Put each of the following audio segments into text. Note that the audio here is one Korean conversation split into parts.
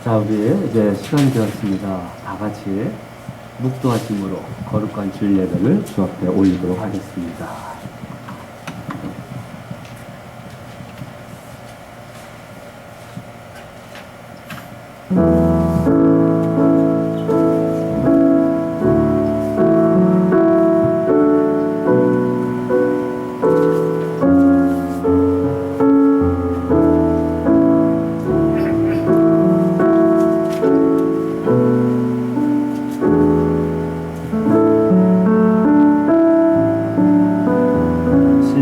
자, 우리 이제 시간이 되었습니다. 다 같이 묵도하심으로 거룩한 주일 예배를 주 앞에 올리도록 하겠습니다.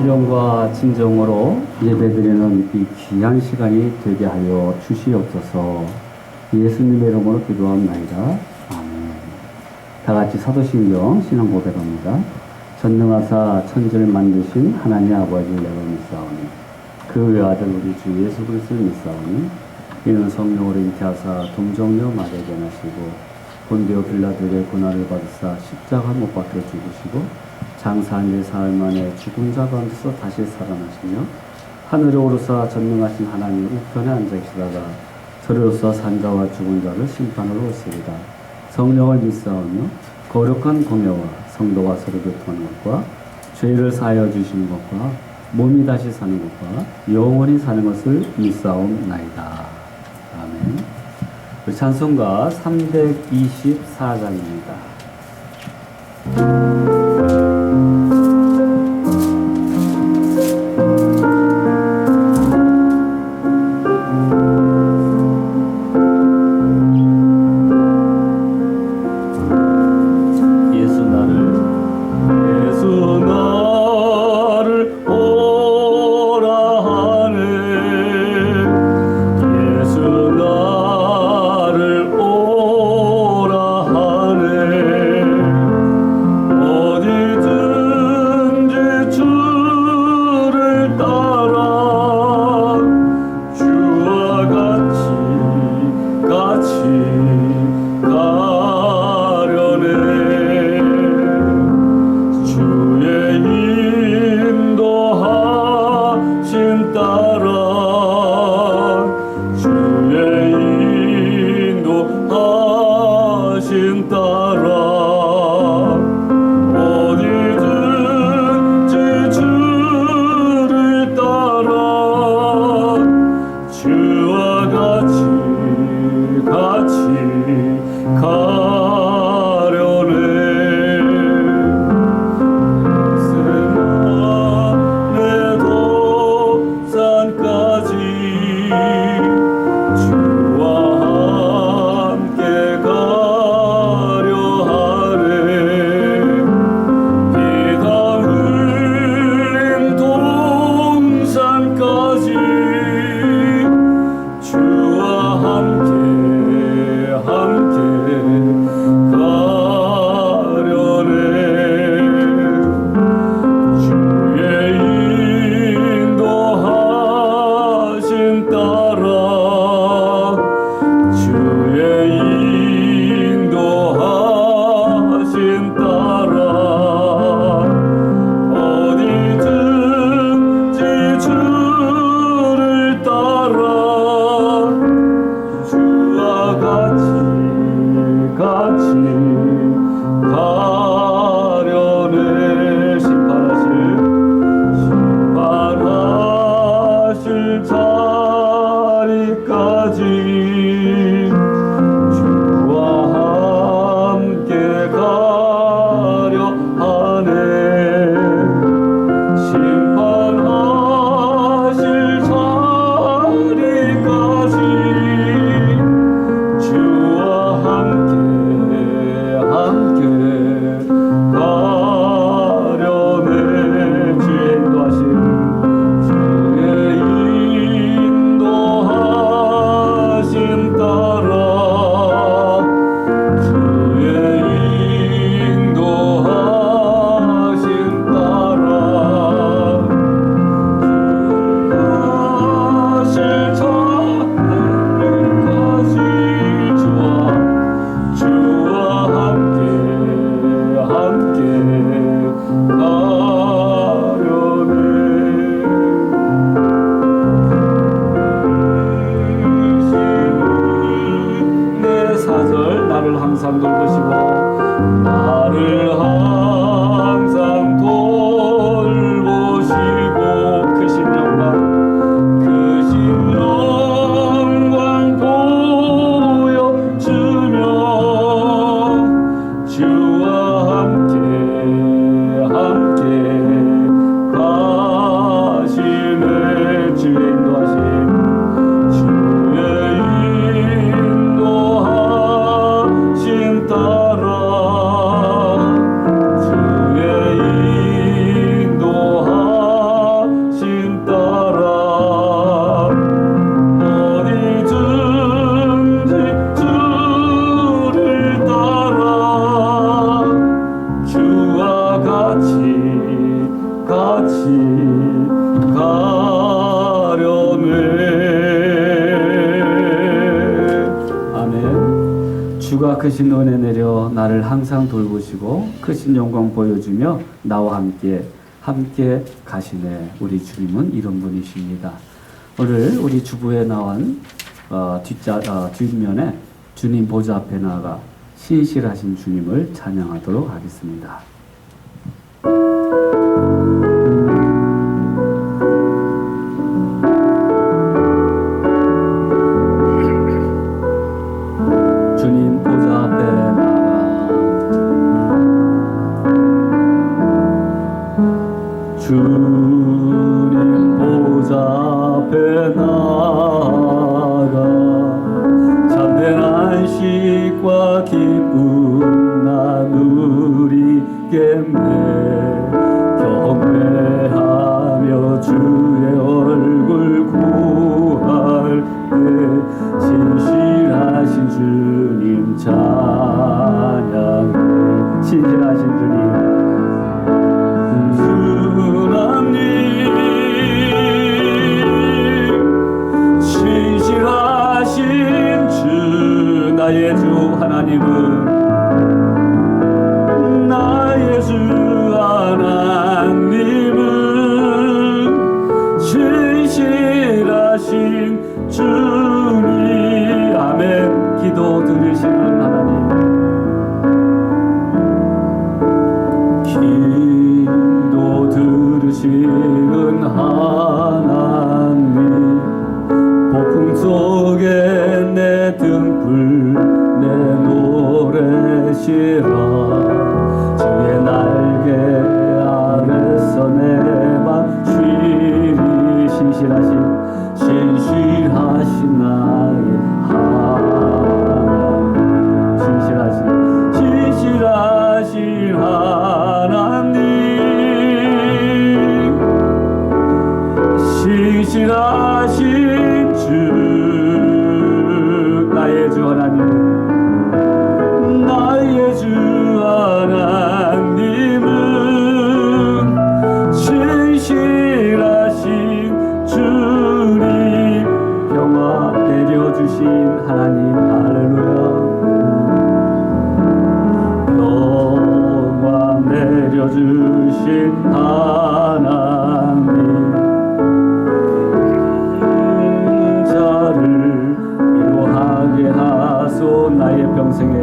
신령과 진정으로 예배드리는 이 귀한 시간이 되게 하여 주시옵소서. 예수님의 이름으로 기도합나이다. 아멘. 다 같이 사도신경 신앙 고백합니다. 전능하사 천지를 만드신 하나님 아버지를 내가 믿사오니 그 외아들 우리 주 예수 그리스도를 믿사오니 이는 성령으로 잉태하사 동정녀 마리아에게 나시고 본디오 빌라도에게 고난을 받으사 십자가 못 박혀 죽으시고 장사한 지 사흘 만에 죽은 자 가운데서 다시 살아나시며 하늘에 오르사 전능하신 하나님 우편에 앉아 계시다가 저리로서 산자와 죽은 자를 심판하러 오시리다. 성령을 믿사오며 거룩한 공예와 성도가 서로 교통하는 것과 죄를 사하여 주시는 것과 몸이 다시 사는 것과 영원히 사는 것을 믿사옵나이다. 아멘. 우리 찬송가 324장입니다. 오 같이 가려네. 아멘. 주가 크신 은혜 내려 나를 항상 돌보시고 크신 영광 보여주며 나와 함께 가시네. 우리 주님은 이런 분이십니다. 오늘 우리 주부에 나온 뒷면에 주님 보좌 앞에 나아가 신실하신 주님을 찬양하도록 하겠습니다. 주님 보좌 앞에 나아가 주님 보좌 앞에 나아가 참된 안식과 기쁨 나누리겠네. 경배하며 주의 얼굴 구할 때 신실하신 주님 찬양해. 신실하신 주님 주님 신실하신 주 나의 주 하나님은 나의 주 하나님은 신실하신 주님. 아멘. 기도 들으시는 하나님, 기도 들으시는 하나님, 폭풍 속에 내 등불 내 노래시라. 주의 날개 아래서 내 맘 쉬리. 신실하신 나의 하나님, 신실하신 하나님, 신실하신 주 나의 주 하나님, 나의 주 하나님은 신실하신 주님, 평화 내려주신 하나님. 할렐루야. 평화 내려주신 하나님, 자를 위로하게 하소. 나의 평생에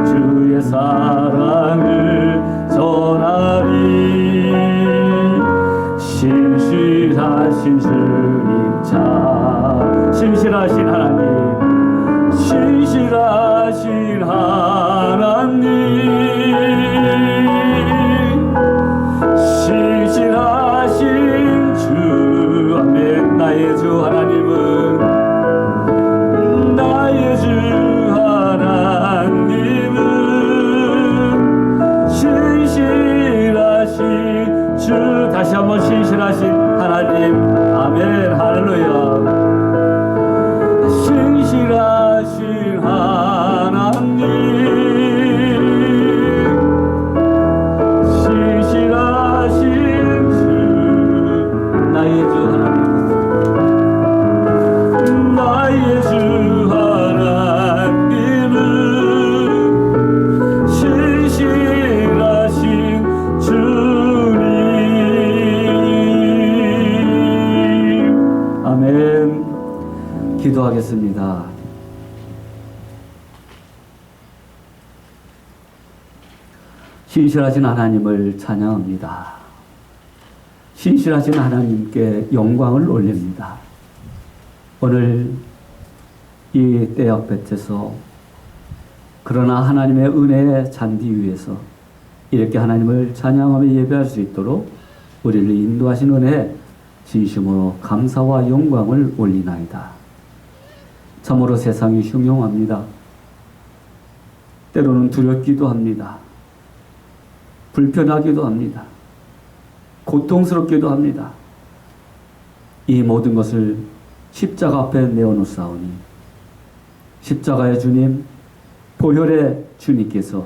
주의 사랑을 전하리. 신실하신 주님 신실하신 하나님, 신실하신 하나님, 신실하신 주. 아멘. 나의 주 하나님은 신실하신 주. 다시 한번 신실하신 하나님. 아멘. 할렐루야. 신실하신 하나님, 신실하신 주. 나의 주 하나님, 나의 주 하나님은 신실하신 주님. 아멘. 기도하겠습니다. 신실하신 하나님을 찬양합니다. 신실하신 하나님께 영광을 올립니다. 오늘 이 떼약 볕에서 그러나 하나님의 은혜의 잔디 위에서 이렇게 하나님을 찬양하며 예배할 수 있도록 우리를 인도하신 은혜에 진심으로 감사와 영광을 올리나이다. 참으로 세상이 흉흉합니다. 때로는 두렵기도 합니다. 불편하기도 합니다. 고통스럽기도 합니다. 이 모든 것을 십자가 앞에 내어놓사오니 십자가의 주님, 보혈의 주님께서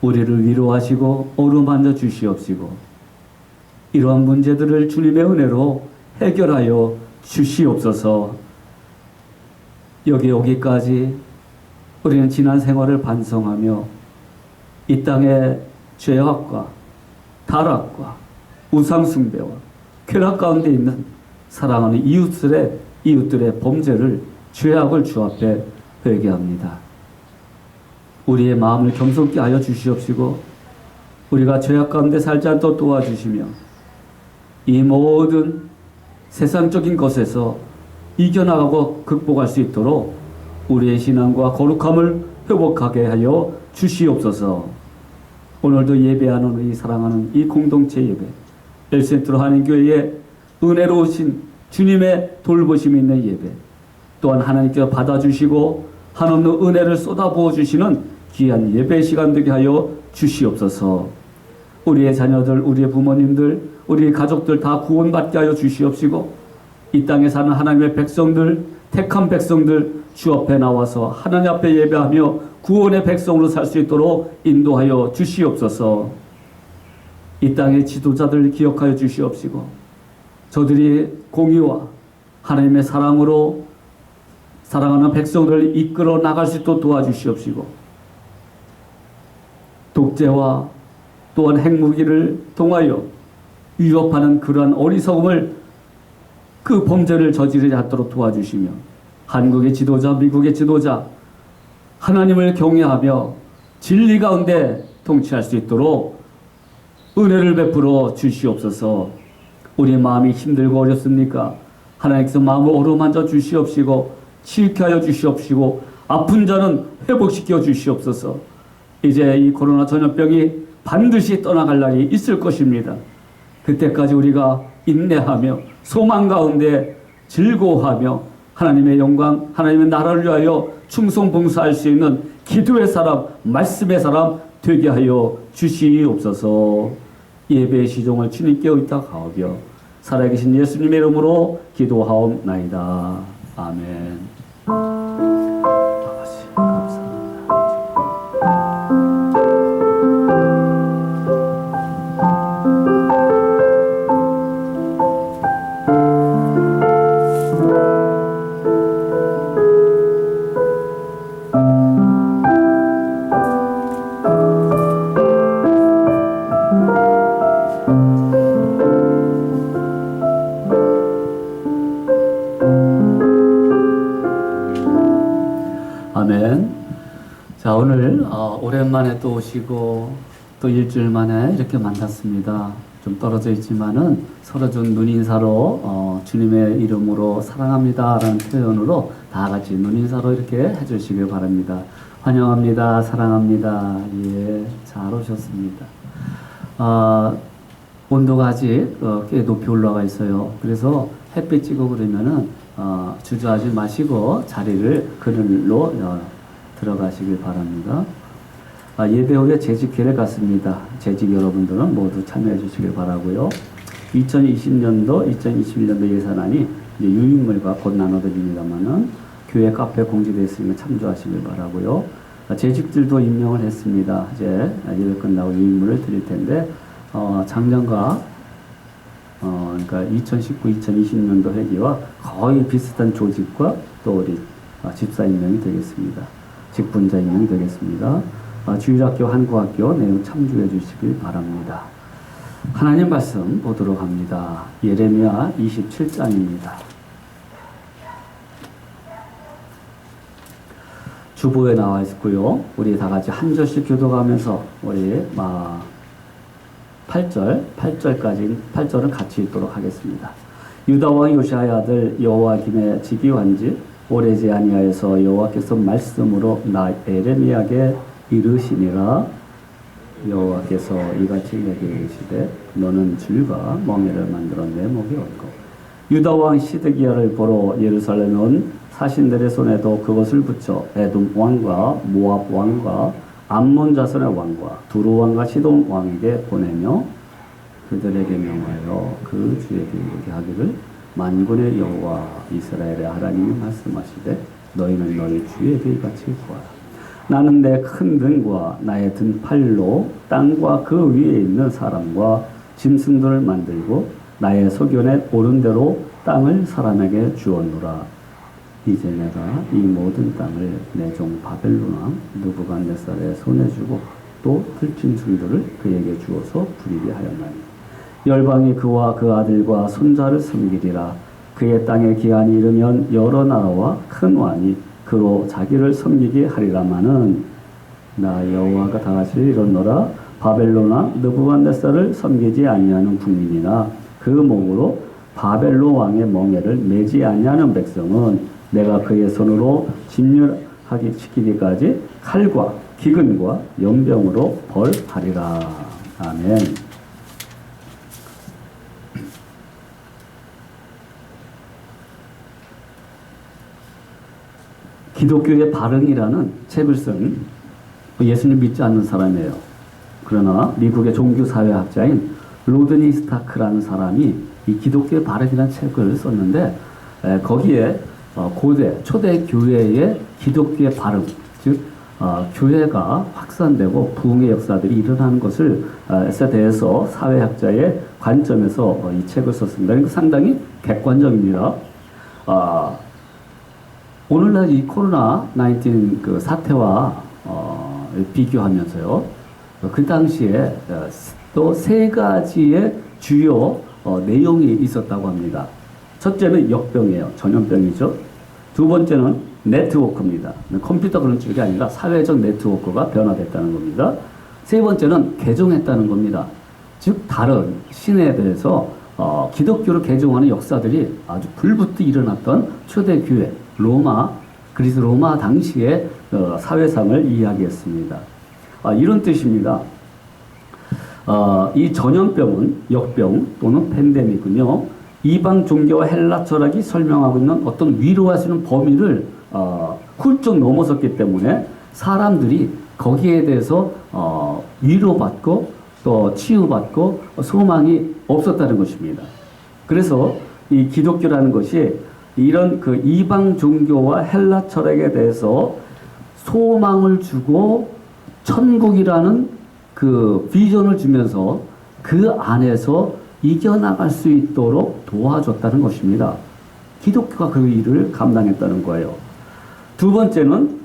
우리를 위로하시고 어루만져 주시옵시고 이러한 문제들을 주님의 은혜로 해결하여 주시옵소서. 여기 오기까지 우리는 지난 생활을 반성하며 이 땅의 죄악과 타락과 우상숭배와 쾌락 가운데 있는 사랑하는 이웃들의 범죄를 죄악을 주 앞에 회개합니다. 우리의 마음을 겸손케 하여 주시옵시고 우리가 죄악 가운데 살지 않도록 도와주시며 이 모든 세상적인 것에서 이겨나가고 극복할 수 있도록 우리의 신앙과 거룩함을 회복하게 하여 주시옵소서. 오늘도 예배하는 우리 사랑하는 이 공동체 예배 엘센트로 하나님교회의 은혜로우신 주님의 돌보심이 있는 예배 또한 하나님께서 받아주시고 한없는 은혜를 쏟아부어 주시는 귀한 예배 시간 되게 하여 주시옵소서. 우리의 자녀들, 우리의 부모님들, 우리의 가족들 다 구원받게 하여 주시옵시고 이 땅에 사는 하나님의 백성들, 택한 백성들 주 앞에 나와서 하나님 앞에 예배하며 구원의 백성으로 살 수 있도록 인도하여 주시옵소서. 이 땅의 지도자들 기억하여 주시옵시고 저들이 공의와 하나님의 사랑으로 사랑하는 백성들을 이끌어 나갈 수 있도록 도와주시옵시고 독재와 또한 핵무기를 통하여 위협하는 그러한 어리석음을 그 범죄를 저지르지 않도록 도와주시며 한국의 지도자, 미국의 지도자 하나님을 경외하며 진리 가운데 통치할 수 있도록 은혜를 베풀어 주시옵소서. 우리 마음이 힘들고 어렵습니까? 하나님께서 마음을 어루만져 주시옵시고 치유케 하여 주시옵시고 아픈 자는 회복시켜 주시옵소서. 이제 이 코로나 전염병이 반드시 떠나갈 날이 있을 것입니다. 그때까지 우리가 인내하며 소망 가운데 즐거워하며 하나님의 영광, 하나님의 나라를 위하여 충성봉사할 수 있는 기도의 사람, 말씀의 사람 되게 하여 주시옵소서. 예배의 시종을 주님께 의탁하오며 살아계신 예수님의 이름으로 기도하옵나이다. 아멘. 아버지 감사합니다. 아멘. 자, 오늘 오랜만에 또 오시고 또 일주일 만에 이렇게 만났습니다. 좀 떨어져 있지만은 서로 좀 눈인사로 주님의 이름으로 사랑합니다 라는 표현으로 다 같이 눈인사로 이렇게 해주시길 바랍니다. 환영합니다. 사랑합니다. 예, 잘 오셨습니다. 온도가 아직 꽤 높이 올라가 있어요. 그래서 햇빛 찌고 그러면은 주저하지 마시고 자리를 그늘로 들어가시길 바랍니다. 예배 후에 재직회를 갖습니다. 재직 여러분들은 모두 참여해 주시길 바라고요. 2020년도, 2021년도 예산안이 이제 유인물과 곧 나눠드립니다만은 교회 카페 공지되어 있으면 참조하시길 바라고요. 재직들도 임명을 했습니다. 이제 예배 끝나고 유인물을 드릴 텐데 작년과 그러니까 2019, 2020년도 회기와 거의 비슷한 조직과 또 우리 집사 임명이 되겠습니다. 직분자 임명이 되겠습니다. 주일학교, 한국학교 내용 참조해 주시길 바랍니다. 하나님 말씀 보도록 합니다. 예레미야 27장입니다. 주보에 나와 있고요. 우리 다 같이 한 절씩 교독하면서 우리 8절은 같이 읽도록 하겠습니다. 유다 왕 요시아의 아들 여호와김의 직위한지 오래지 아니하여서 여호와께서 말씀으로 나 예레미야에게 이르시니라. 여호와께서 이같이 내게 이르시되 너는 줄과 멍에를 만들어 내 목에 얹고 유다 왕 시드기야를 보러 예루살렘에 온 사신들의 손에도 그것을 붙여 에돔 왕과 모압 왕과 암몬 자손의 왕과 두루 왕과 시돈 왕에게 보내며 그들에게 명하여 그 주에게 이르게 하기를 만군의 여호와 이스라엘의 하나님이 말씀하시되 너희는 너희 주에게 이같이 구하라. 나는 내 큰 등과 나의 등팔로 땅과 그 위에 있는 사람과 짐승들을 만들고 나의 소견에 오른 대로 땅을 사람에게 주었노라. 이제 내가 이 모든 땅을 내 종 바벨론 왕 느부갓네살의 손에 주고 또 들짐승들을 그에게 주어서 부리게 하였나니 열방이 그와 그 아들과 손자를 섬기리라. 그의 땅에 기한이 이르면 여러 나라와 큰 왕이 그로 자기를 섬기게 하리라마는 나 여호와가 다같이 이르노라. 바벨론 왕 느부갓네살을 섬기지 아니하는 국민이나 그 몸으로 바벨론 왕의 멍에를 매지 아니하는 백성은 내가 그의 손으로 진멸하기 시키기까지 칼과 기근과 연병으로 벌하리라. 아멘. 기독교의 발흥이라는 책을 쓴 예수님 믿지 않는 사람이에요. 그러나 미국의 종교사회학자인 로드니 스타크라는 사람이 이 기독교의 발흥이라는 책을 썼는데 거기에 고대 초대 교회의 기독교의 발흥, 즉 교회가 확산되고 부흥의 역사들이 일어나는 것을 대해서 사회학자의 관점에서 이 책을 썼습니다. 그러니까 상당히 객관적입니다. 오늘날 이 코로나19 그 사태와 비교하면서요, 그 당시에 또 세 가지의 주요 내용이 있었다고 합니다. 첫째는 역병이에요. 전염병이죠. 두 번째는 네트워크입니다. 컴퓨터 그런 쪽이 아니라 사회적 네트워크가 변화됐다는 겁니다. 세 번째는 개종했다는 겁니다. 즉 다른 신에 대해서 기독교를 개종하는 역사들이 아주 불붙어 일어났던 초대교회 그리스 로마 당시의 사회상을 이야기했습니다. 이런 뜻입니다. 이 전염병은 역병 또는 팬데믹은요, 이방 종교와 헬라 철학이 설명하고 있는 어떤 위로할 수 있는 범위를 훌쩍 넘어섰기 때문에 사람들이 거기에 대해서 위로받고 또 치유받고 소망이 없었다는 것입니다. 그래서 이 기독교라는 것이 이런 그 이방 종교와 헬라 철학에 대해서 소망을 주고 천국이라는 그 비전을 주면서 그 안에서 이겨나갈 수 있도록 도와줬다는 것입니다. 기독교가 그 일을 감당했다는 거예요. 두 번째는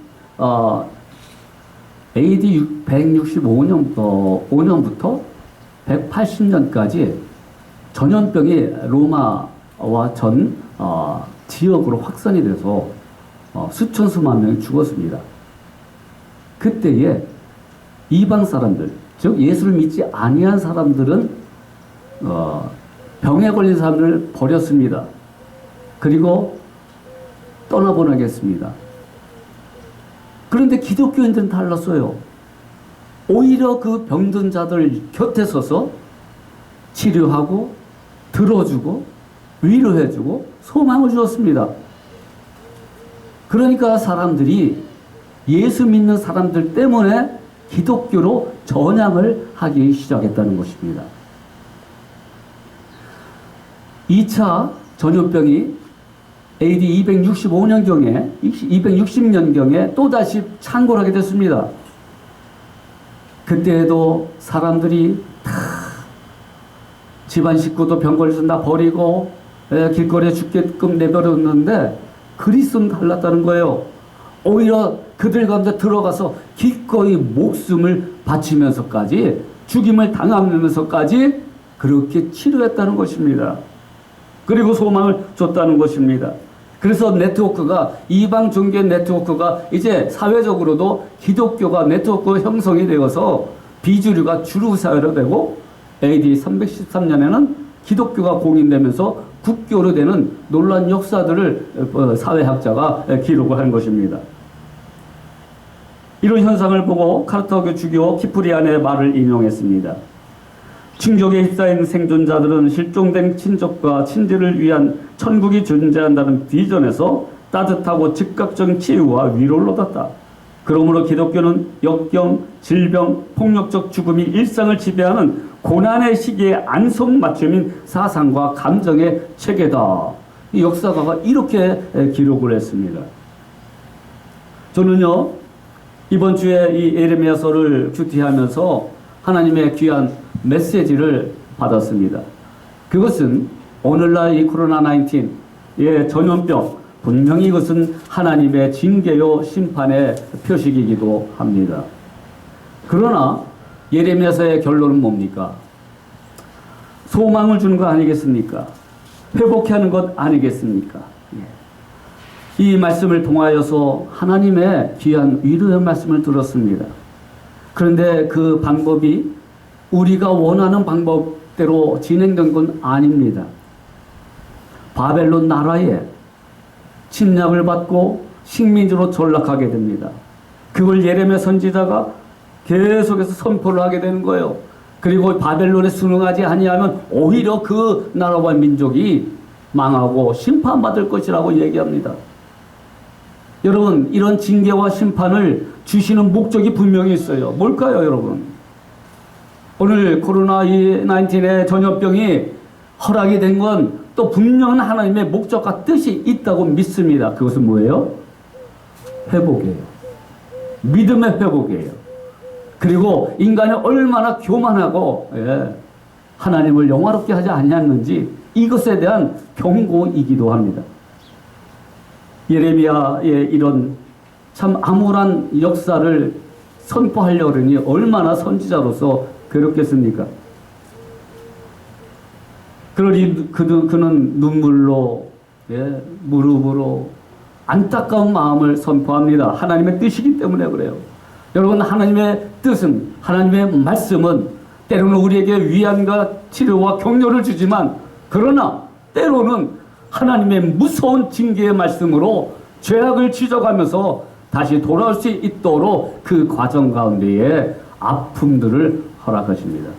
AD 165년부터 180년까지 전염병이 로마와 전 지역으로 확산이 돼서 수천 수만 명이 죽었습니다. 그때에 이방 사람들, 즉 예수를 믿지 아니한 사람들은 병에 걸린 사람들을 버렸습니다. 그리고 떠나보내겠습니다. 그런데 기독교인들은 달랐어요. 오히려 그 병든 자들 곁에 서서 치료하고 들어주고 위로해주고 소망을 주었습니다. 그러니까 사람들이 예수 믿는 사람들 때문에 기독교로 전향을 하기 시작했다는 것입니다. 2차 전염병이 AD 265년경에 260년경에 또다시 창궐하게 됐습니다. 그때에도 사람들이 다 집안 식구도 병 걸려서 다 버리고 길거리에 죽게끔 내버렸는데 그리스도는 달랐다는 거예요. 오히려 그들 가운데 들어가서 기꺼이 목숨을 바치면서까지 죽임을 당하면서까지 그렇게 치료했다는 것입니다. 그리고 소망을 줬다는 것입니다. 그래서 네트워크가 이방 종교의 네트워크가 이제 사회적으로도 기독교가 네트워크 형성이 되어서 비주류가 주류 사회로 되고 AD 313년에는 기독교가 공인되면서 국교로 되는 놀라운 역사들을 사회학자가 기록을 한 것입니다. 이런 현상을 보고 카르타고 주교 키프리안의 말을 인용했습니다. 충족에 휩싸인 생존자들은 실종된 친족과 친지를 위한 천국이 존재한다는 비전에서 따뜻하고 즉각적인 치유와 위로를 얻었다. 그러므로 기독교는 역경, 질병, 폭력적 죽음이 일상을 지배하는 고난의 시기에 안성맞춤인 사상과 감정의 체계다. 이 역사가가 이렇게 기록을 했습니다. 저는요, 이번 주에 이 예레미야서를 큐티하면서 하나님의 귀한 메시지를 받았습니다. 그것은 오늘날 이 코로나19의 전염병, 분명히 이것은 하나님의 징계요 심판의 표식이기도 합니다. 그러나 예레미야서의 결론은 뭡니까? 소망을 주는 거 아니겠습니까? 회복케 하는 것 아니겠습니까? 이 말씀을 통하여서 하나님의 귀한 위로의 말씀을 들었습니다. 그런데 그 방법이 우리가 원하는 방법대로 진행된 건 아닙니다. 바벨론 나라에 침략을 받고 식민지로 전락하게 됩니다. 그걸 예레미야 선지자가 계속해서 선포를 하게 되는 거예요. 그리고 바벨론에 순응하지 아니하면 오히려 그 나라와 민족이 망하고 심판받을 것이라고 얘기합니다. 여러분, 이런 징계와 심판을 주시는 목적이 분명히 있어요. 뭘까요, 여러분? 오늘 코로나19의 전염병이 허락이 된 건 또 분명한 하나님의 목적과 뜻이 있다고 믿습니다. 그것은 뭐예요? 회복이에요. 믿음의 회복이에요. 그리고 인간이 얼마나 교만하고 하나님을 영화롭게 하지 아니했는지 이것에 대한 경고이기도 합니다. 예레미야의 이런 참 암울한 역사를 선포하려고 하니 얼마나 선지자로서 괴롭겠습니까? 그러니 그는 눈물로 무릎으로 안타까운 마음을 선포합니다. 하나님의 뜻이기 때문에 그래요. 여러분, 하나님의 뜻은, 하나님의 말씀은 때로는 우리에게 위안과 치료와 격려를 주지만, 그러나 때로는 하나님의 무서운 징계의 말씀으로 죄악을 지적하면서 다시 돌아올 수 있도록 그 과정 가운데에 아픔들을 허락하십니다.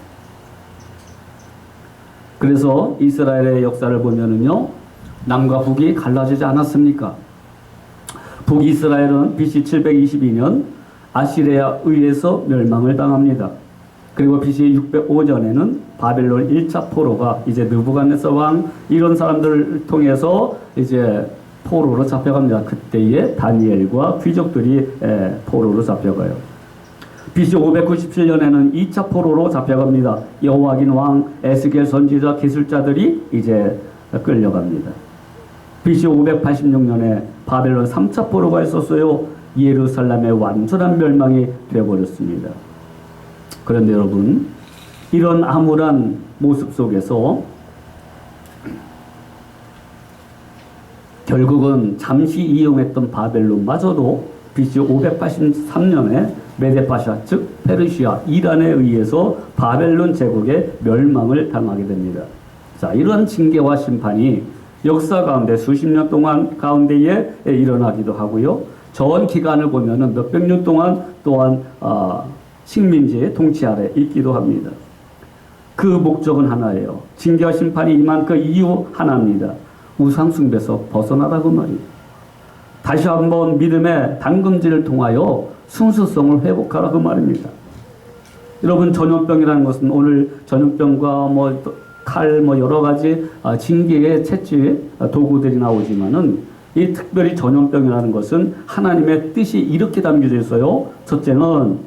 그래서 이스라엘의 역사를 보면은요, 남과 북이 갈라지지 않았습니까? 북이스라엘은 BC 722년 아시리아에 의해서 멸망을 당합니다. 그리고 BC 605년에는 바벨론 1차 포로가 이제 느부갓네살 왕 이런 사람들을 통해서 이제 포로로 잡혀갑니다. 그때에 다니엘과 귀족들이 포로로 잡혀가요. BC 597년에는 2차 포로로 잡혀갑니다. 여호와긴 왕, 에스겔 선지자, 기술자들이 이제 끌려갑니다. BC 586년에 바벨론 3차 포로가 있었어요. 예루살렘의 완전한 멸망이 되어버렸습니다. 그런데 여러분, 이런 암울한 모습 속에서 결국은 잠시 이용했던 바벨론마저도 BC 583년에 메데파샤, 즉 페르시아, 이란에 의해서 바벨론 제국의 멸망을 당하게 됩니다. 자, 이런 징계와 심판이 역사 가운데 수십 년 동안 가운데에 일어나기도 하고요. 전 기간을 보면은 몇백 년 동안 또한 식민지의 통치 아래 있기도 합니다. 그 목적은 하나예요. 징계와 심판이 임한 그 이유 하나입니다. 우상숭배에서 벗어나라고 말이에요. 다시 한번 믿음의 담금질을 통하여 순수성을 회복하라고 말입니다. 여러분, 전염병이라는 것은 오늘 전염병과 칼 여러 가지 징계의 채취 도구들이 나오지만은 이 특별히 전염병이라는 것은 하나님의 뜻이 이렇게 담겨져 있어요. 첫째는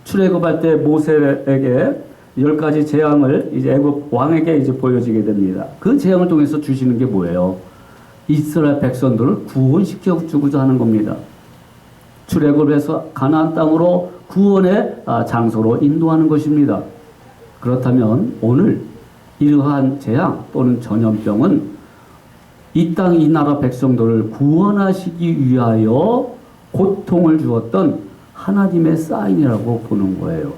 출애굽할 때 모세에게 10가지 재앙을 이제 애굽 왕에게 이제 보여지게 됩니다. 그 재앙을 통해서 주시는 게 뭐예요? 이스라엘 백성들을 구원시켜 주고자 하는 겁니다. 출애굽해서 가나안 땅으로 구원의 장소로 인도하는 것입니다. 그렇다면 오늘 이러한 재앙 또는 전염병은 이 땅, 이 나라 백성들을 구원하시기 위하여 고통을 주었던 하나님의 사인이라고 보는 거예요.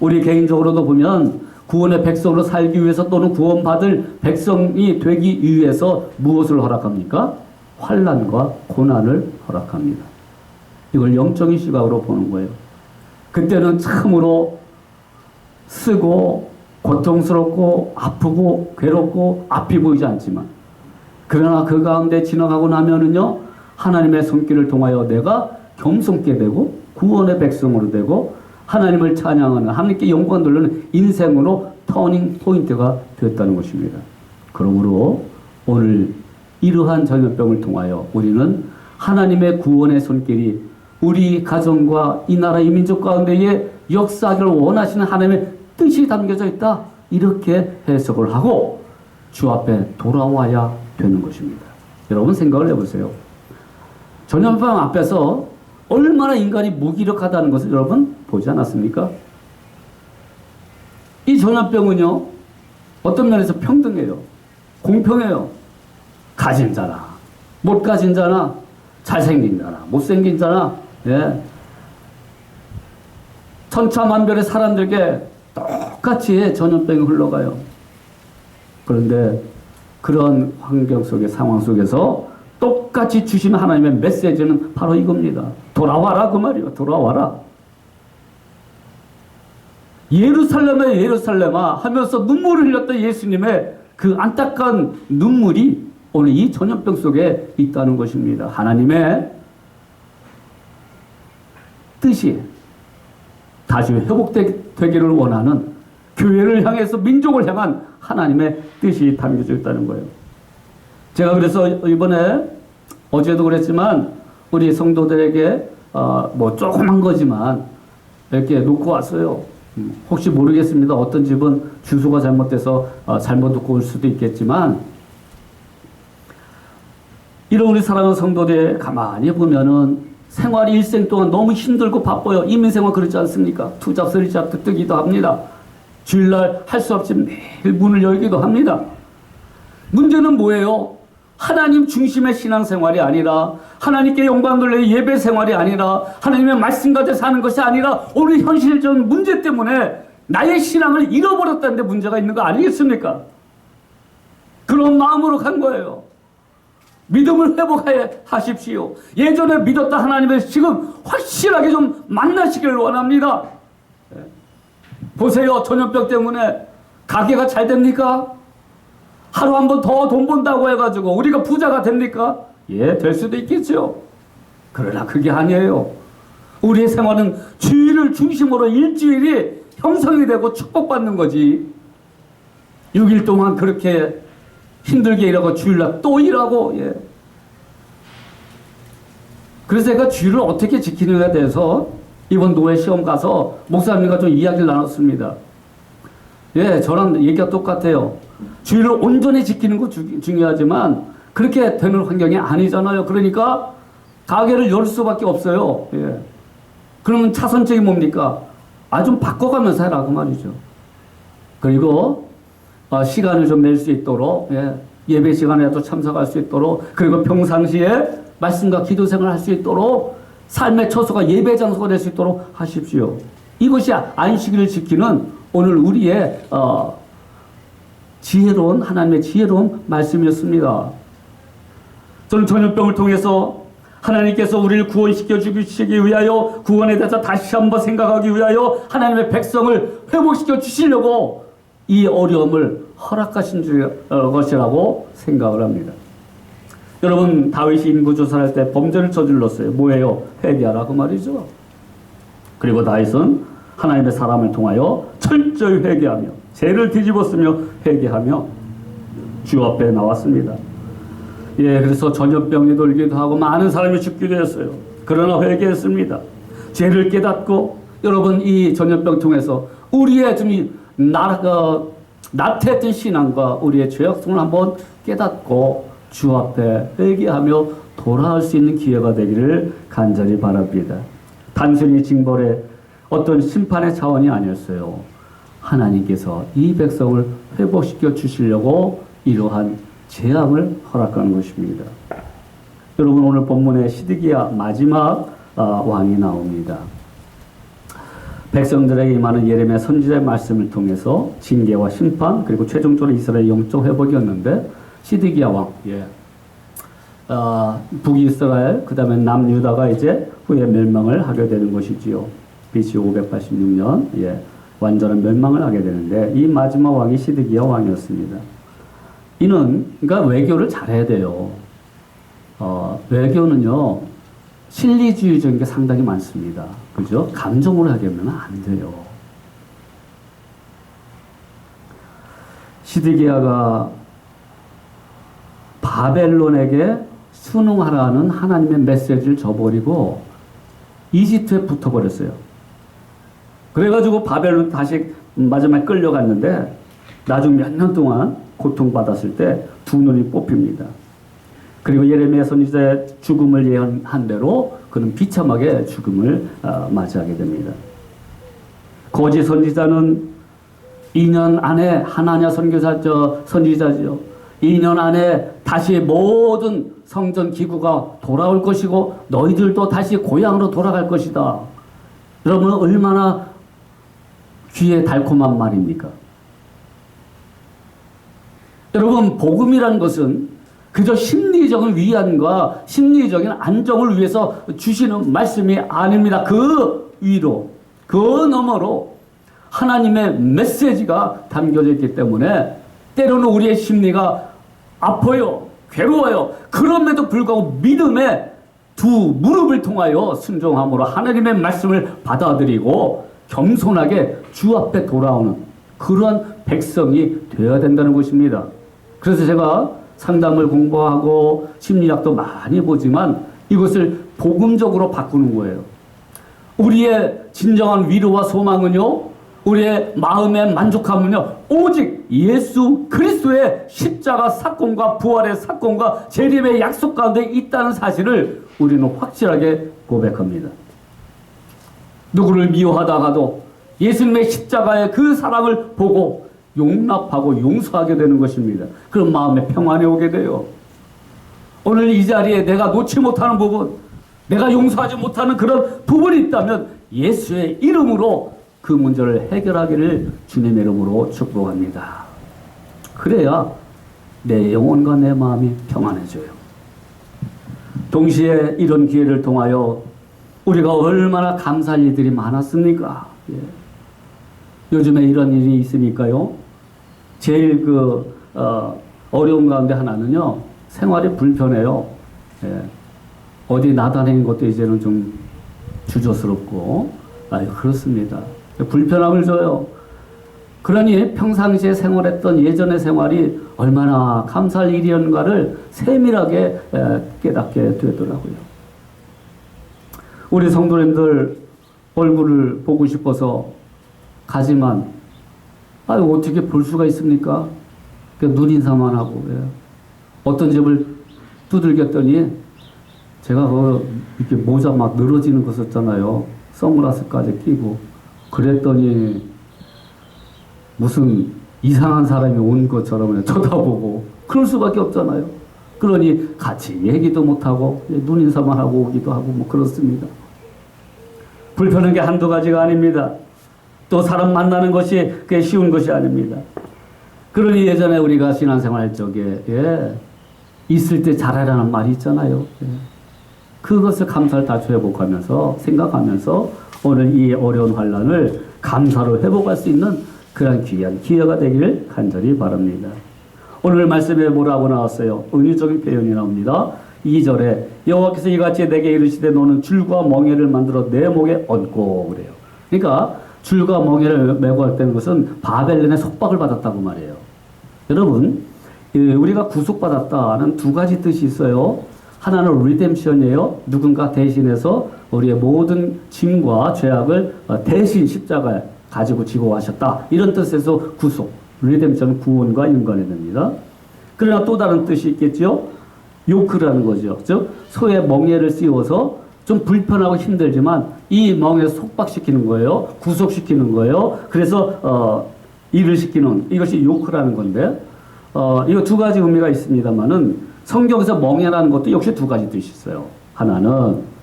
우리 개인적으로도 보면 구원의 백성으로 살기 위해서 또는 구원받을 백성이 되기 위해서 무엇을 허락합니까? 환난과 고난을 허락합니다. 이걸 영적인 시각으로 보는 거예요. 그때는 참으로 쓰고 고통스럽고 아프고 괴롭고 앞이 보이지 않지만, 그러나 그 가운데 지나가고 나면은요, 하나님의 손길을 통하여 내가 겸손게 되고 구원의 백성으로 되고 하나님을 찬양하는, 하나님께 영광 돌리는 인생으로 터닝 포인트가 되었다는 것입니다. 그러므로 오늘 이러한 전염병을 통하여 우리는 하나님의 구원의 손길이 우리 가정과 이 나라 이 민족 가운데에 역사하기를 원하시는 하나님의 뜻이 담겨져 있다. 이렇게 해석을 하고 주 앞에 돌아와야 되는 것입니다. 여러분 생각을 해보세요. 전염병 앞에서 얼마나 인간이 무기력하다는 것을 여러분 보지 않았습니까? 이 전염병은요, 어떤 면에서 평등해요. 공평해요. 가진 자나 못 가진 자나 잘생긴 자나 못생긴 자나, 예, 천차만별의 사람들에게 똑같이 전염병이 흘러가요. 그런데 그런 환경 속의 상황 속에서 똑같이 주신 하나님의 메시지는 바로 이겁니다. 돌아와라, 그 말이에요. 돌아와라. 예루살렘에 예루살렘아 하면서 눈물을 흘렸던 예수님의 그 안타까운 눈물이 오늘 이 전염병 속에 있다는 것입니다. 하나님의 뜻이 다시 회복되기를 원하는 교회를 향해서 민족을 향한 하나님의 뜻이 담겨져 있다는 거예요. 제가 그래서 이번에 어제도 그랬지만 우리 성도들에게 뭐 조그만 거지만 이렇게 놓고 왔어요. 혹시 모르겠습니다. 어떤 집은 주소가 잘못돼서 잘못 놓고 올 수도 있겠지만, 이런 우리 사랑하는 성도들 가만히 보면은 생활이 일생 동안 너무 힘들고 바빠요. 이민생활 그렇지 않습니까? 투잡, 쓰리잡 뜨기도 합니다. 주일날 할 수 없이 매일 문을 열기도 합니다. 문제는 뭐예요? 하나님 중심의 신앙생활이 아니라, 하나님께 영광 돌릴 예배 생활이 아니라, 하나님의 말씀 가지고 사는 것이 아니라 오늘 현실적인 문제 때문에 나의 신앙을 잃어버렸다는 데 문제가 있는 거 아니겠습니까? 그런 마음으로 간 거예요. 믿음을 회복하십시오. 예전에 믿었던 하나님을 지금 확실하게 좀 만나시기를 원합니다. 보세요. 전염병 때문에 가게가 잘 됩니까? 하루 한 번 더 돈 번다고 해가지고 우리가 부자가 됩니까? 예, 될 수도 있겠죠. 그러나 그게 아니에요. 우리의 생활은 주일을 중심으로 일주일이 형성이 되고 축복받는 거지. 6일 동안 그렇게 힘들게 일하고 주일날 또 일하고, 예. 그래서 제가 주일을 어떻게 지키느냐에 대해서 이번 노회 시험 가서 목사님과 좀 이야기를 나눴습니다. 예, 저랑 얘기가 똑같아요. 주일을 온전히 지키는 거 중요하지만 그렇게 되는 환경이 아니잖아요. 그러니까 가게를 열 수밖에 없어요. 예. 그러면 차선책이 뭡니까? 좀 바꿔가면서 해라, 그 말이죠. 그리고 시간을 좀 낼 수 있도록, 예, 예배 시간에도 참석할 수 있도록, 그리고 평상시에 말씀과 기도 생활을 할 수 있도록 삶의 처소가 예배 장소가 될 수 있도록 하십시오. 이것이 안식일을 지키는 오늘 우리의 지혜로운, 하나님의 지혜로운 말씀이었습니다. 저는 전염병을 통해서 하나님께서 우리를 구원시켜 주시기 위하여, 구원에 대해서 다시 한번 생각하기 위하여 하나님의 백성을 회복시켜 주시려고 이 어려움을 허락하신 것이라고 생각을 합니다. 여러분, 다윗이 인구조사할 때 범죄를 저질렀어요. 뭐예요? 회개하라, 그 말이죠. 그리고 다윗은 하나님의 사람을 통하여 철저히 회개하며 죄를 뒤집었으며 회개하며 주 앞에 나왔습니다. 예, 그래서 전염병이 돌기도 하고 많은 사람이 죽기도 했어요. 그러나 회개했습니다. 죄를 깨닫고, 여러분, 이 전염병 통해서 우리의 좀 나태했던 신앙과 우리의 죄악성을 한번 깨닫고 주 앞에 회개하며 돌아올 수 있는 기회가 되기를 간절히 바랍니다. 단순히 징벌의 어떤 심판의 차원이 아니었어요. 하나님께서 이 백성을 회복시켜 주시려고 이러한 재앙을 허락하는 것입니다. 여러분, 오늘 본문에 시드기야 마지막 왕이 나옵니다. 백성들에게 임하는 예레미야 선지자의 말씀을 통해서 징계와 심판, 그리고 최종적으로 이스라엘 영적 회복이었는데, 시드기야 왕, 예, 북이스라엘, 그 다음에 남유다가 이제 후에 멸망을 하게 되는 것이지요. BC 586년, 예, 완전한 멸망을 하게 되는데, 이 마지막 왕이 시드기야 왕이었습니다. 이는, 그러니까 외교를 잘해야 돼요. 외교는요, 실리주의적인 게 상당히 많습니다. 그죠? 감정으로 하려면 안 돼요. 시드기야가 바벨론에게 순응하라는 하나님의 메시지를 저버리고 이집트에 붙어버렸어요. 그래가지고 바벨론 다시 마지막에 끌려갔는데 나중 몇 년 동안 고통받았을 때 두 눈이 뽑힙니다. 그리고 예레미야 선지자의 죽음을 예언한 대로 그는 비참하게 죽음을 맞이하게 됩니다. 거짓 선지자는 2년 안에 하나냐 선지자죠. 2년 안에 다시 모든 성전 기구가 돌아올 것이고 너희들도 다시 고향으로 돌아갈 것이다. 여러분 얼마나 귀에 달콤한 말입니까? 여러분 복음이라는 것은 그저 심리적인 위안과 심리적인 안정을 위해서 주시는 말씀이 아닙니다. 그 위로, 그 너머로 하나님의 메시지가 담겨져 있기 때문에 때로는 우리의 심리가 아파요, 괴로워요. 그럼에도 불구하고 믿음의 두 무릎을 통하여 순종함으로 하나님의 말씀을 받아들이고 겸손하게 주 앞에 돌아오는 그런 백성이 되어야 된다는 것입니다. 그래서 제가 상담을 공부하고 심리학도 많이 보지만 이것을 복음적으로 바꾸는 거예요. 우리의 진정한 위로와 소망은요, 우리의 마음의 만족함은요, 오직 예수 그리스도의 십자가 사건과 부활의 사건과 재림의 약속 가운데 있다는 사실을 우리는 확실하게 고백합니다. 누구를 미워하다가도 예수님의 십자가의 그 사랑을 보고 용납하고 용서하게 되는 것입니다. 그런 마음의 평안이 오게 돼요. 오늘 이 자리에 내가 놓지 못하는 부분, 내가 용서하지 못하는 그런 부분이 있다면 예수의 이름으로 그 문제를 해결하기를 주님의 이름으로 축복합니다. 그래야 내 영혼과 내 마음이 평안해져요. 동시에 이런 기회를 통하여 우리가 얼마나 감사할 일들이 많았습니까? 예. 요즘에 이런 일이 있으니까요. 제일 어려운 가운데 하나는요, 생활이 불편해요. 예. 어디 나다니는 것도 이제는 좀 주저스럽고, 그렇습니다. 불편함을 줘요. 그러니 평상시에 생활했던 예전의 생활이 얼마나 감사할 일이었는가를 세밀하게 깨닫게 되더라고요. 우리 성도님들 얼굴을 보고 싶어서 가지만 어떻게 볼 수가 있습니까? 눈인사만 하고. 예. 어떤 집을 두들겼더니 제가 이렇게 모자 막 늘어지는 거 썼잖아요. 선글라스까지 끼고. 그랬더니 무슨 이상한 사람이 온 것처럼 쳐다보고 그럴 수밖에 없잖아요. 그러니 같이 얘기도 못하고 눈인사만 하고 오기도 하고 뭐 그렇습니다. 불편한 게 한두 가지가 아닙니다. 또 사람 만나는 것이 그게 쉬운 것이 아닙니다. 그러니 예전에 우리가 신앙생활 쪽에 있을 때 잘하라는 말이 있잖아요. 그것을 감사를 다시 회복하면서 생각하면서 오늘 이 어려운 환난을 감사로 회복할 수 있는 그런 귀한 기회가 되기를 간절히 바랍니다. 오늘 말씀에 뭐라고 나왔어요? 은유적인 표현이 나옵니다. 2절에 여호와께서 이같이 내게 이르시되 너는 줄과 멍에를 만들어 내 목에 얹고 그래요. 그러니까 줄과 멍에를 메고 할 때는 것은 바벨론의 속박을 받았다고 말해요. 여러분, 우리가 구속받았다는 두 가지 뜻이 있어요. 하나는 리뎀션이에요. 누군가 대신해서 우리의 모든 짐과 죄악을 대신 십자가에 가지고 지고 가셨다. 이런 뜻에서 구속, 리뎀션은 구원과 연관이 됩니다. 그러나 또 다른 뜻이 있겠죠. 요크라는 거죠. 즉 소의 멍에를 씌워서 좀 불편하고 힘들지만 이 멍에 속박시키는 거예요. 구속시키는 거예요. 그래서 일을 시키는 이것이 요크라는 건데 이거 두 가지 의미가 있습니다만은 성경에서 멍에라는 것도 역시 두 가지 뜻이 있어요. 하나는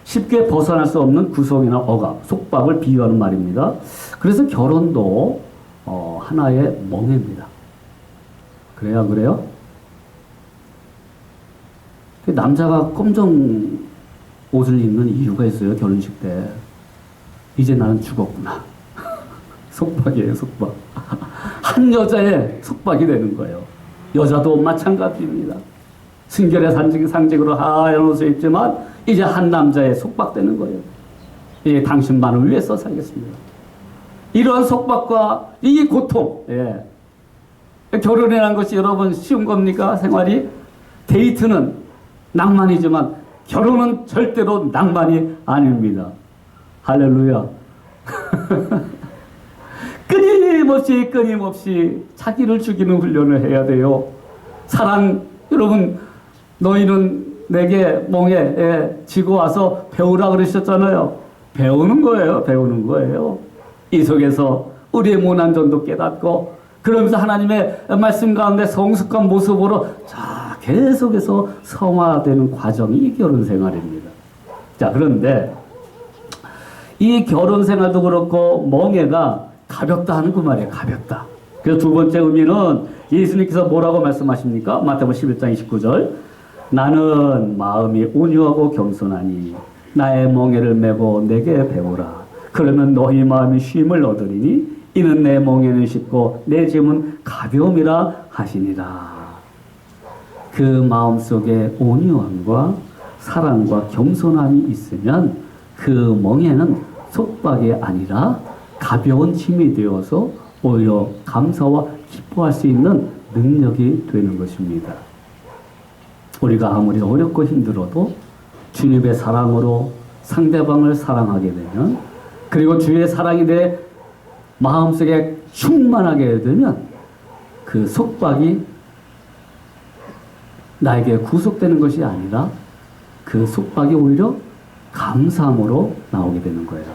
쉽게 벗어날 수 없는 구속이나 억압, 속박을 비유하는 말입니다. 그래서 결혼도 하나의 멍에입니다. 그래요, 그래요? 남자가 검정 옷을 입는 이유가 있어요. 결혼식 때. 이제 나는 죽었구나. 속박이에요, 속박. 한 여자의 속박이 되는 거예요. 여자도 마찬가지입니다. 순결의 상징으로 하얀 옷을 입지만 이제 한 남자의 속박되는 거예요. 이제 당신만을 위해서 살겠습니다. 이러한 속박과 이 고통, 결혼이라는 것이 여러분 쉬운 겁니까? 생활이? 데이트는 낭만이지만 결혼은 절대로 낭만이 아닙니다. 할렐루야. 끊임없이 자기를 죽이는 훈련을 해야 돼요. 사랑, 여러분, 너희는 내게 멍에 지고 와서 배우라 그러셨잖아요. 배우는 거예요. 이 속에서 우리의 모난전도 깨닫고, 그러면서 하나님의 말씀 가운데 성숙한 모습으로 자, 계속해서 성화되는 과정이 이 결혼 생활입니다. 자, 그런데 이 결혼 생활도 그렇고 멍에가 가볍다 하는 그 말이에요. 가볍다. 그래서 두 번째 의미는 예수님께서 뭐라고 말씀하십니까? 마태복음 11장 29절. 나는 마음이 온유하고 겸손하니 나의 멍에를 메고 내게 배우라. 그러면 너희 마음이 쉼을 얻으리니 이는 내 멍에는 쉽고 내 짐은 가벼움이라 하시니라. 그 마음속에 온유함과 사랑과 겸손함이 있으면 그 멍에는 속박이 아니라 가벼운 짐이 되어서 오히려 감사와 기뻐할 수 있는 능력이 되는 것입니다. 우리가 아무리 어렵고 힘들어도 주님의 사랑으로 상대방을 사랑하게 되면, 그리고 주의 사랑이 내 마음속에 충만하게 되면 그 속박이 나에게 구속되는 것이 아니라 그 속박이 오히려 감사함으로 나오게 되는 거예요.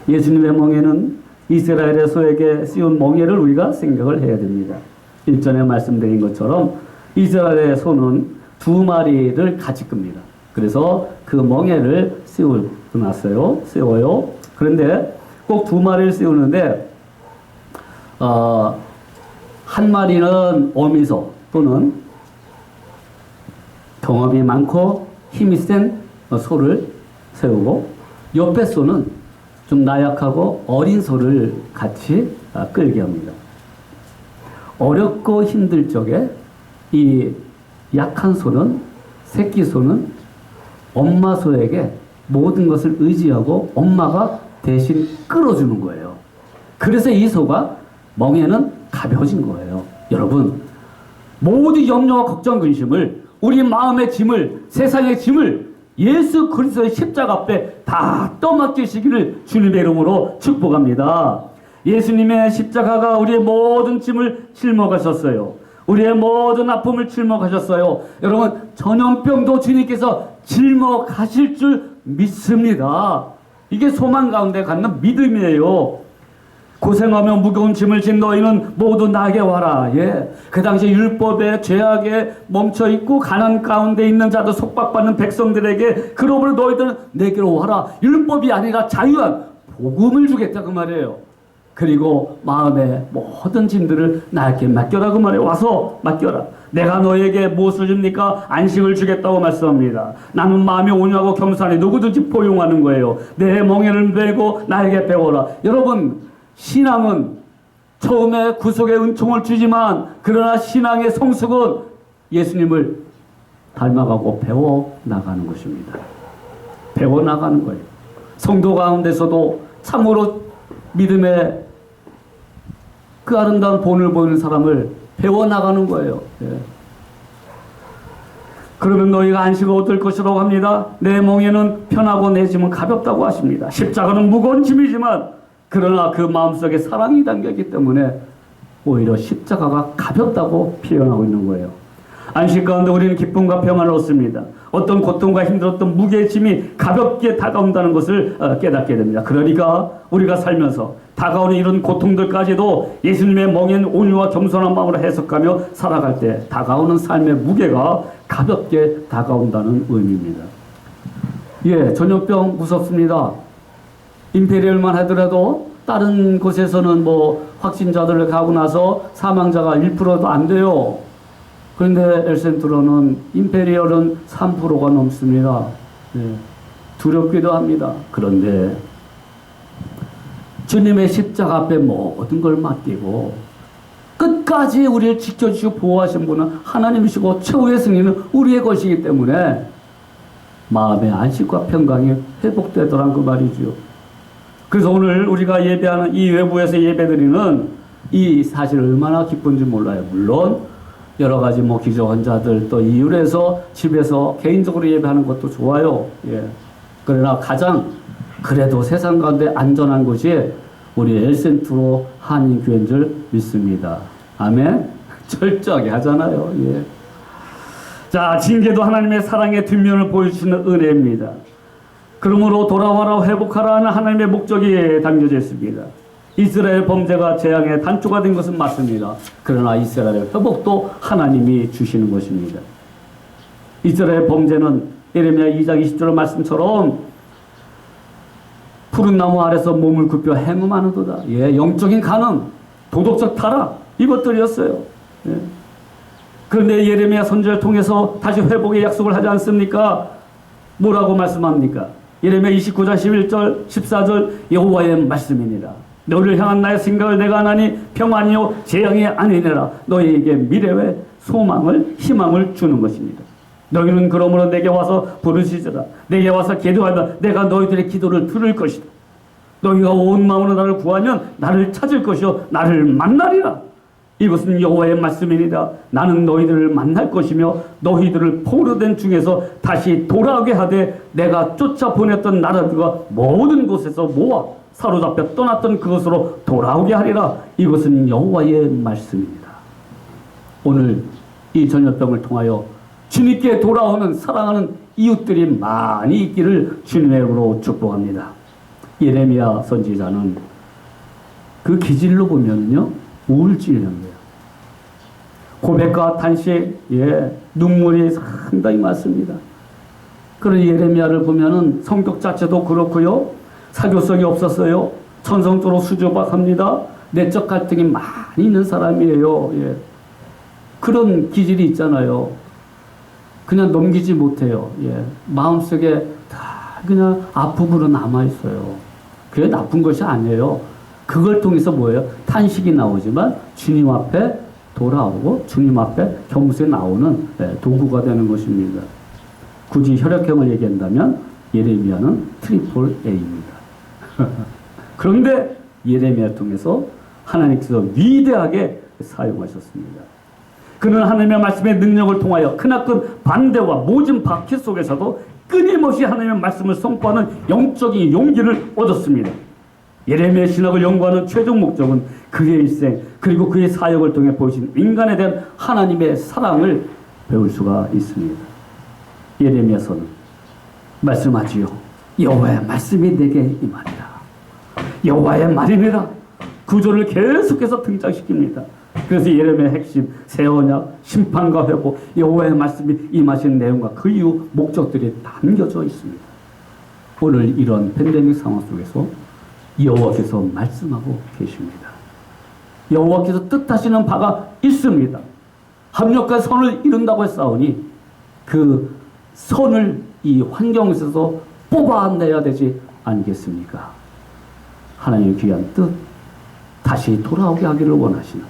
예수님의 멍에는 이스라엘의 소에게 씌운 멍에를 우리가 생각을 해야 됩니다. 일전에 말씀드린 것처럼 이스라엘의 소는 2마리를 같이 끕니다. 그래서 그 멍에를 씌워요. 그런데 꼭 2마리를 씌우는데 한 마리는 어미소 또는 경험이 많고 힘이 센 소를 세우고, 옆에 소는 좀 나약하고 어린 소를 같이 끌게 합니다. 어렵고 힘들 적에 이 약한 소는, 새끼 소는 엄마 소에게 모든 것을 의지하고 엄마가 대신 끌어주는 거예요. 그래서 이 소가 멍에는 가벼워진 거예요. 여러분, 모든 염려와 걱정, 근심을, 우리 마음의 짐을, 세상의 짐을 예수 그리스도의 십자가 앞에 다 떠맡기시기를 주님의 이름으로 축복합니다. 예수님의 십자가가 우리의 모든 짐을 짊어가셨어요. 우리의 모든 아픔을 짊어가셨어요. 여러분, 전염병도 주님께서 짊어가실 줄 믿습니다. 이게 소망 가운데 갖는 믿음이에요. 고생하며 무거운 짐을 진 너희는 모두 나에게 와라. 예. 그 당시 율법의 죄악에 멈춰있고 가난 가운데 있는 자도 속박받는 백성들에게 그러므로 너희들은 내게로 와라. 율법이 아니라 자유한 복음을 주겠다 그 말이에요. 그리고 마음의 모든 짐들을 나에게 맡겨라 그 말이에요. 와서 맡겨라. 내가 너에게 무엇을 줍니까? 안식을 주겠다고 말씀합니다. 나는 마음이 온유하고 겸손하니 누구든지 포용하는 거예요. 내 멍에를 메고 나에게 배워라. 여러분, 신앙은 처음에 구속의 은총을 주지만, 그러나 신앙의 성숙은 예수님을 닮아가고 배워나가는 것입니다. 배워나가는 거예요. 성도 가운데서도 참으로 믿음의 그 아름다운 본을 보이는 사람을 배워나가는 거예요. 예. 그러면 너희가 안식을 얻을 것이라고 합니다. 내 멍에는 편하고 내 짐은 가볍다고 하십니다. 십자가는 무거운 짐이지만 그러나 그 마음속에 사랑이 담겨있기 때문에 오히려 십자가가 가볍다고 표현하고 있는 거예요. 안식 가운데 우리는 기쁨과 평안을 얻습니다. 어떤 고통과 힘들었던 무게의 짐이 가볍게 다가온다는 것을 깨닫게 됩니다. 그러니까 우리가 살면서 다가오는 이런 고통들까지도 예수님의 멍엔 온유와 겸손한 마음으로 해석하며 살아갈 때 다가오는 삶의 무게가 가볍게 다가온다는 의미입니다. 예, 전염병 무섭습니다. 임페리얼만 하더라도 다른 곳에서는 뭐 확진자들을 가고 나서 사망자가 1%도 안 돼요. 그런데 엘센트로는 임페리얼은 3%가 넘습니다. 네. 두렵기도 합니다. 그런데 주님의 십자가 앞에 모든 걸 맡기고 끝까지 우리를 지켜주시고 보호하신 분은 하나님이시고 최후의 승리는 우리의 것이기 때문에 마음의 안식과 평강이 회복되더란 그 말이죠. 그래서 오늘 우리가 예배하는 이 외부에서 예배드리는 이 사실 얼마나 기쁜지 몰라요. 물론 여러 가지 뭐 기저 환자들 또 이율에서 집에서 개인적으로 예배하는 것도 좋아요. 예. 그러나 가장 그래도 세상 가운데 안전한 곳이 우리 엘센트로 한인교회인 줄 믿습니다. 아멘? 철저하게 하잖아요. 예. 자, 징계도 하나님의 사랑의 뒷면을 보여주시는 은혜입니다. 그러므로 돌아와라 회복하라 하는 하나님의 목적이 담겨져 있습니다. 이스라엘 범죄가 재앙의 단초가 된 것은 맞습니다. 그러나 이스라엘의 회복도 하나님이 주시는 것입니다. 이스라엘 범죄는 예레미야 2장 20절 말씀처럼 푸른 나무 아래서 몸을 굽혀 행음하는도다. 예, 영적인 간음, 도덕적 타락, 이것들이었어요. 예. 그런데 예레미야 선지자를 통해서 다시 회복의 약속을 하지 않습니까? 뭐라고 말씀합니까? 예레미야 29장 11절 14절 여호와의 말씀이니라. 너를 향한 나의 생각을 내가 하나니 평안이요 재앙이 아니니라. 너희에게 미래와 소망을 희망을 주는 것입니다. 너희는 그러므로 내게 와서 부르시리라. 내게 와서 기도하면 내가 너희들의 기도를 들을 것이다. 너희가 온 마음으로 나를 구하면 나를 찾을 것이요 나를 만나리라. 이것은 여호와의 말씀이니라. 나는 너희들을 만날 것이며 너희들을 포로된 중에서 다시 돌아오게 하되 내가 쫓아 보냈던 나라들과 모든 곳에서 모아 사로잡혀 떠났던 그것으로 돌아오게 하리라. 이것은 여호와의 말씀입니다. 오늘 이 전염병을 통하여 주님께 돌아오는 사랑하는 이웃들이 많이 있기를 주님의 이름으로 축복합니다. 예레미야 선지자는 그 기질로 보면요 우울증이라는 거예요. 고백과 탄식, 예, 눈물이 상당히 많습니다. 그런 예레미야를 보면은 성격 자체도 그렇고요. 사교성이 없었어요. 천성적으로 수조박합니다. 내적 갈등이 많이 있는 사람이에요. 예. 그런 기질이 있잖아요. 그냥 넘기지 못해요. 예. 마음속에 다 그냥 아픔으로 남아있어요. 그게 나쁜 것이 아니에요. 그걸 통해서 뭐예요? 탄식이 나오지만 주님 앞에 돌아오고 주님 앞에 겸손히 나오는 도구가 되는 것입니다. 굳이 혈액형을 얘기한다면 예레미야는 트리플 A입니다. 그런데 예레미야를 통해서 하나님께서 위대하게 사용하셨습니다. 그는 하나님의 말씀의 능력을 통하여 크나큰 반대와 모진 박해 속에서도 끊임없이 하나님의 말씀을 선포하는 영적인 용기를 얻었습니다. 예레미야의 신학을 연구하는 최종 목적은 그의 일생 그리고 그의 사역을 통해 보이신 인간에 대한 하나님의 사랑을 배울 수가 있습니다. 예레미야서는 말씀하지요. 여호와의 말씀이 내게 임하리라. 여호와의 말이니라. 구절을 계속해서 등장시킵니다. 그래서 예레미야의 핵심, 새 언약, 심판과 회복, 여호와의 말씀이 임하신 내용과 그 이후 목적들이 담겨져 있습니다. 오늘 이런 팬데믹 상황 속에서 여호와께서 말씀하고 계십니다. 여호와께서 뜻하시는 바가 있습니다. 합력과 선을 이룬다고 했사오니 그 선을 이 환경에서 뽑아내야 되지 않겠습니까? 하나님의 귀한 뜻, 다시 돌아오게 하기를 원하시는,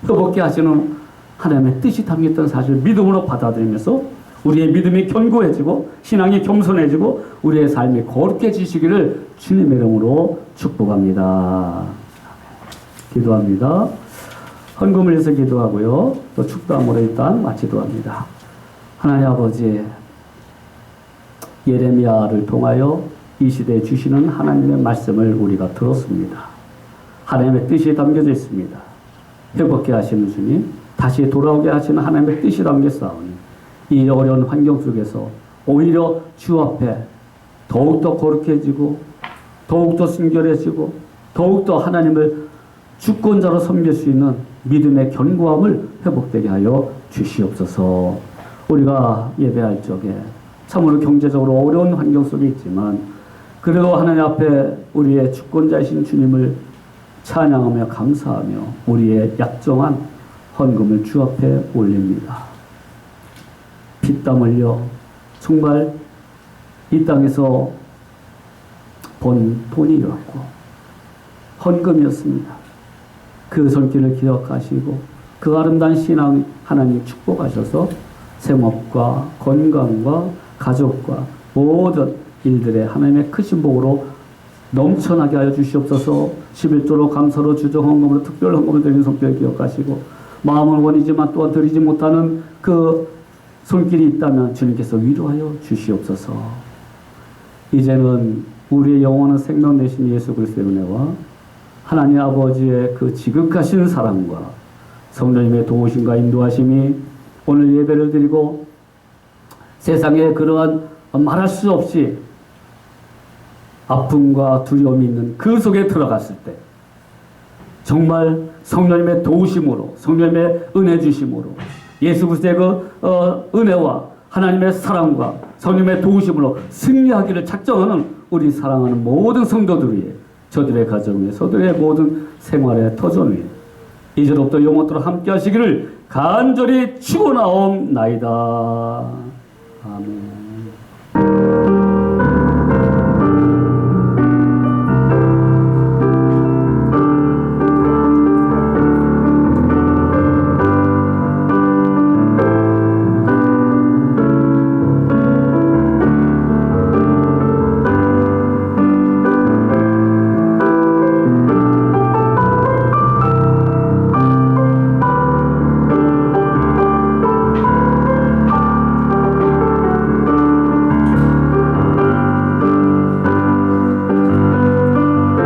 회복게 하시는 하나님의 뜻이 담겼던 사실을 믿음으로 받아들이면서 우리의 믿음이 견고해지고 신앙이 겸손해지고 우리의 삶이 거룩해지시기를 주님의 이름으로 축복합니다. 기도합니다. 헌금을 위해서 기도하고요. 또 축도함으로 일단 마치도록 합니다. 하나님 아버지, 예레미야를 통하여 이 시대에 주시는 하나님의 말씀을 우리가 들었습니다. 하나님의 뜻이 담겨져 있습니다. 회복케 하시는 주님, 다시 돌아오게 하시는 하나님의 뜻이 담겼사오니 이 어려운 환경 속에서 오히려 주 앞에 더욱더 거룩해지고 더욱더 순결해지고 더욱더 하나님을 주권자로 섬길 수 있는 믿음의 견고함을 회복되게 하여 주시옵소서. 우리가 예배할 적에 참으로 경제적으로 어려운 환경 속에 있지만 그래도 하나님 앞에 우리의 주권자이신 주님을 찬양하며 감사하며 우리의 약정한 헌금을 주 앞에 올립니다. 피땀 흘려 정말 이 땅에서 번 돈이었고 헌금이었습니다. 그 손길을 기억하시고 그 아름다운 신앙 하나님 축복하셔서 생업과 건강과 가족과 모든 일들의 하나님의 크신 복으로 넘쳐나게 하여 주시옵소서. 11조로 감사로 주정 헌금으로 특별 헌금을 드리는 손길 기억하시고 마음은 원이지만 또한 드리지 못하는 그 손길이 있다면 주님께서 위로하여 주시옵소서. 이제는 우리의 영원한 생명 되신 예수 그리스도의 은혜와 하나님 아버지의 그 지극하신 사랑과 성령님의 도우심과 인도하심이 오늘 예배를 드리고 세상에 그러한 말할 수 없이 아픔과 두려움이 있는 그 속에 들어갔을 때 정말 성령님의 도우심으로 성령님의 은혜 주심으로 예수 그리스도의 그 은혜와 하나님의 사랑과 성령님의 도우심으로 승리하기를 작정하는 우리 사랑하는 모든 성도들 위해 저들의 가정 위에 저들의 모든 생활의 터전 위에 이제로부터 영원토록 함께 하시기를 간절히 축원하옵나이다. 아멘.